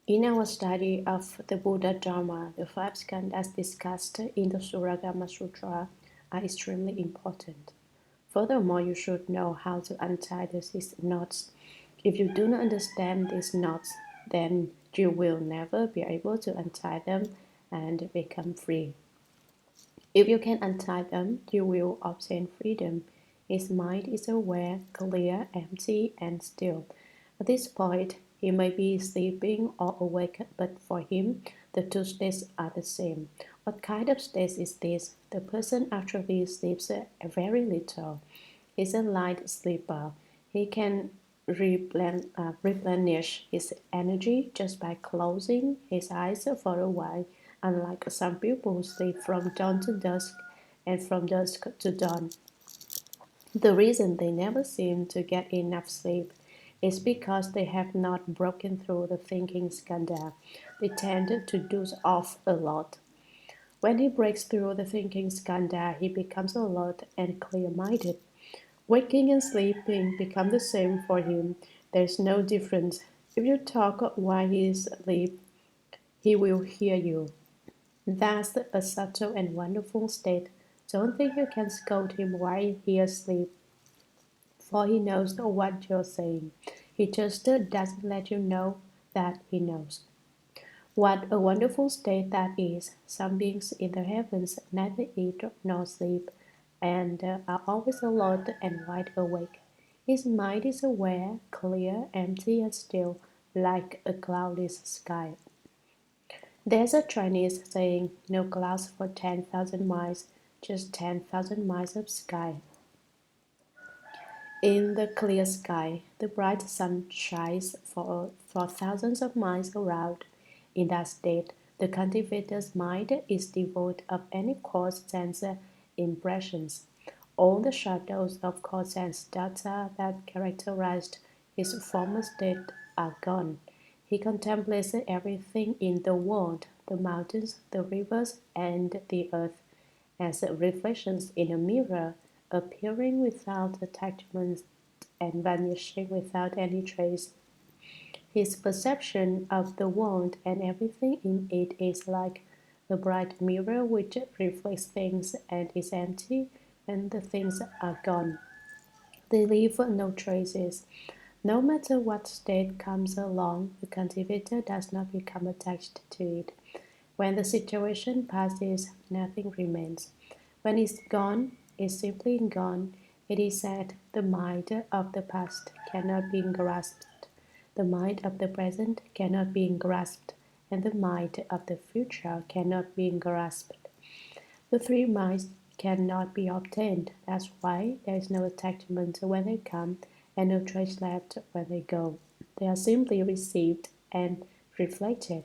In our study of the Buddha Dharma, the five skandhas discussed in the Shurangama Sutra are extremely important. Furthermore, you should know how to untie these knots. If you do not understand these knots, then you will never be able to untie them and become free. If you can untie them, you will obtain freedom. His mind is aware, clear, empty, and still. At this point, he may be sleeping or awake, but for him, the two states are the same. What kind of state is this? The person actually sleeps very little. He's a light sleeper. He can replenish his energy just by closing his eyes for a while, unlike some people who sleep from dawn to dusk and from dusk to dawn. The reason they never seem to get enough sleep is because they have not broken through the thinking skandha. They tend to doze off a lot. When he breaks through the thinking skandha, he becomes alert and clear-minded. Waking and sleeping become the same for him. There is no difference. If you talk while he is asleep, he will hear you. That's a subtle and wonderful state. Don't think you can scold him while he is asleep, for he knows what you're saying. He just doesn't let you know that he knows. What a wonderful state that is! Some beings in the heavens neither eat nor sleep, and are always alert and wide awake. His mind is aware, clear, empty, and still, like a cloudless sky. There's a Chinese saying, no clouds for 10,000 miles, just 10,000 miles of sky. In the clear sky, the bright sun shines for thousands of miles around. In that state, the cultivator's mind is devoid of any coarse sense impressions. All the shadows of coarse sense data that characterized his former state are gone. He contemplates everything in the world, the mountains, the rivers, and the earth, as reflections in a mirror, appearing without attachment and vanishing without any trace. His perception of the world and everything in it is like a bright mirror which reflects things and is empty when the things are gone. They leave no traces. No matter what state comes along, the cultivator does not become attached to it. When the situation passes, nothing remains. When it's gone, it's simply gone. It is said the mind of the past cannot be grasped, the mind of the present cannot be grasped, and the mind of the future cannot be grasped. The three minds cannot be obtained. That's why there is no attachment when they come and no trace left when they go. They are simply received and reflected.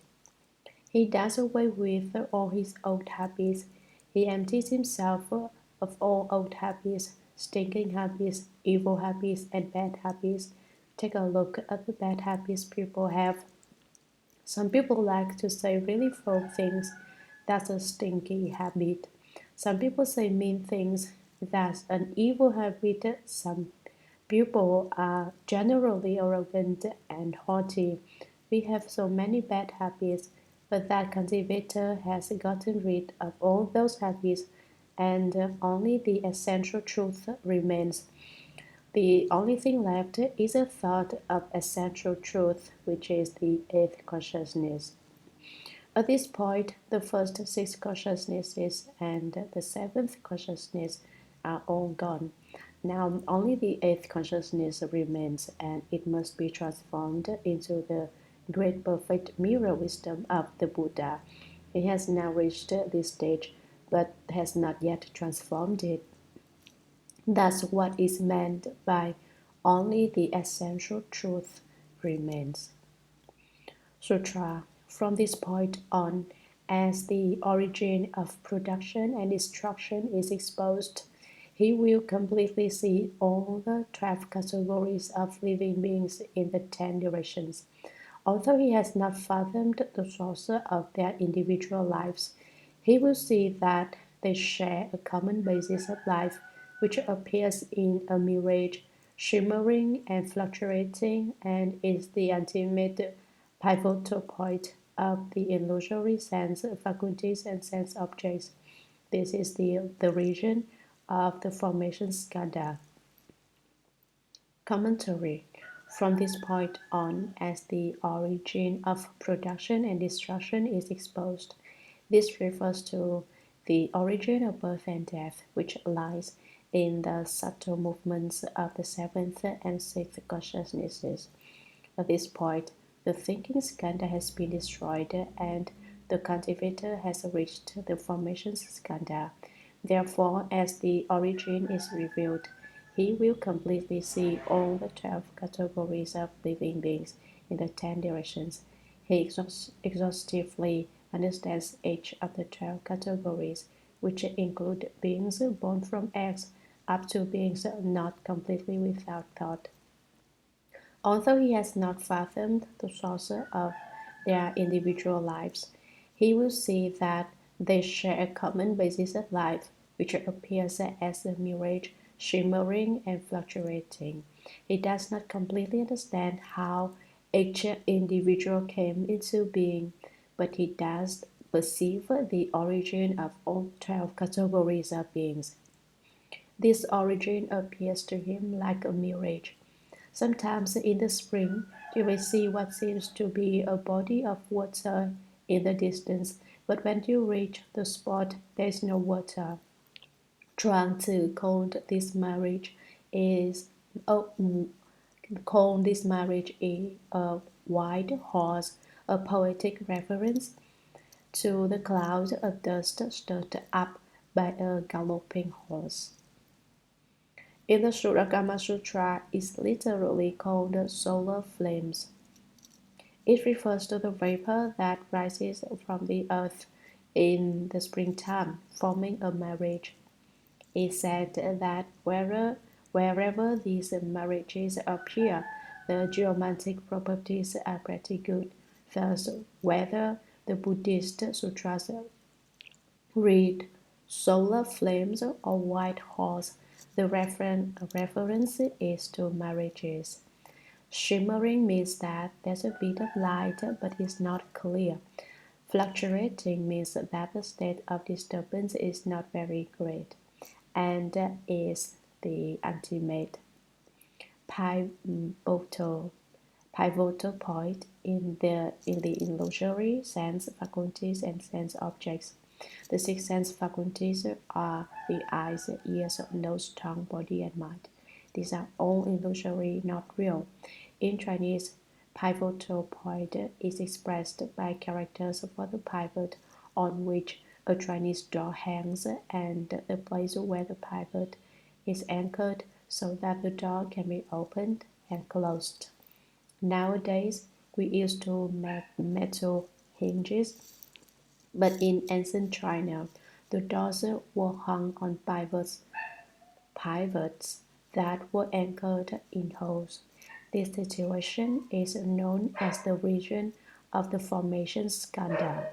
He does away with all his old habits. He empties himself of all old habits, stinking habits, evil habits, and bad habits. Take a look at the bad habits people have. Some people like to say really foul things. That's a stinky habit. Some people say mean things. That's an evil habit. Some people are generally arrogant and haughty. We have so many bad habits, but that cultivator has gotten rid of all those habits, and only the essential truth remains. The only thing left is a thought of essential truth, which is the eighth consciousness. At this point, the first six consciousnesses and the seventh consciousness are all gone. Now only the eighth consciousness remains, and it must be transformed into the great perfect mirror wisdom of the Buddha. He has now reached this stage, but has not yet transformed it. That's what is meant by only the essential truth remains. Sutra. From this point on, as the origin of production and destruction is exposed, he will completely see all the 12 categories of living beings in the 10 directions. Although he has not fathomed the source of their individual lives, he will see that they share a common basis of life, which appears in a mirage, shimmering and fluctuating, and is the ultimate pivotal point of the illusory sense faculties and sense objects. This is the region of the formation skandha. Commentary. From this point on, as the origin of production and destruction is exposed, this refers to the origin of birth and death, which lies in the subtle movements of the seventh and sixth consciousnesses. At this point, the thinking skandha has been destroyed and the cultivator has reached the formation skandha. Therefore, as the origin is revealed, he will completely see all the 12 categories of living beings in the 10 directions. He exhaustively understands each of the 12 categories, which include beings born from eggs up to beings not completely without thought. Although he has not fathomed the source of their individual lives, he will see that they share a common basis of life, which appears as a mirage, shimmering and fluctuating. He does not completely understand how each individual came into being, but he does perceive the origin of all 12 categories of beings. This origin appears to him like a mirage. Sometimes in the spring, you may see what seems to be a body of water in the distance, but when you reach the spot, there is no water. Chuang Tzu called this marriage a a white horse, a poetic reference to the cloud of dust stirred up by a galloping horse. In the Shurangama Sutra, is literally called solar flames. It refers to the vapor that rises from the earth in the springtime, forming a marriage. It said that wherever these marriages appear, the geomantic properties are pretty good. Thus, whether the Buddhist sutras read solar flames or white horse, the reference is to marriages. Shimmering means that there's a bit of light but it's not clear. Fluctuating means that the state of disturbance is not very great and is the ultimate pivotal point in the illusory sense faculties and sense objects. The six sense faculties are the eyes, ears, nose, tongue, body, and mind. These are all illusory, not real. In Chinese, pivotal point is expressed by characters for the pivot on which a Chinese door hangs and the place where the pivot is anchored so that the door can be opened and closed. Nowadays, we used to make metal hinges, but in ancient China, the doors were hung on pivots that were anchored in holes. This situation is known as the region of the formation skandha.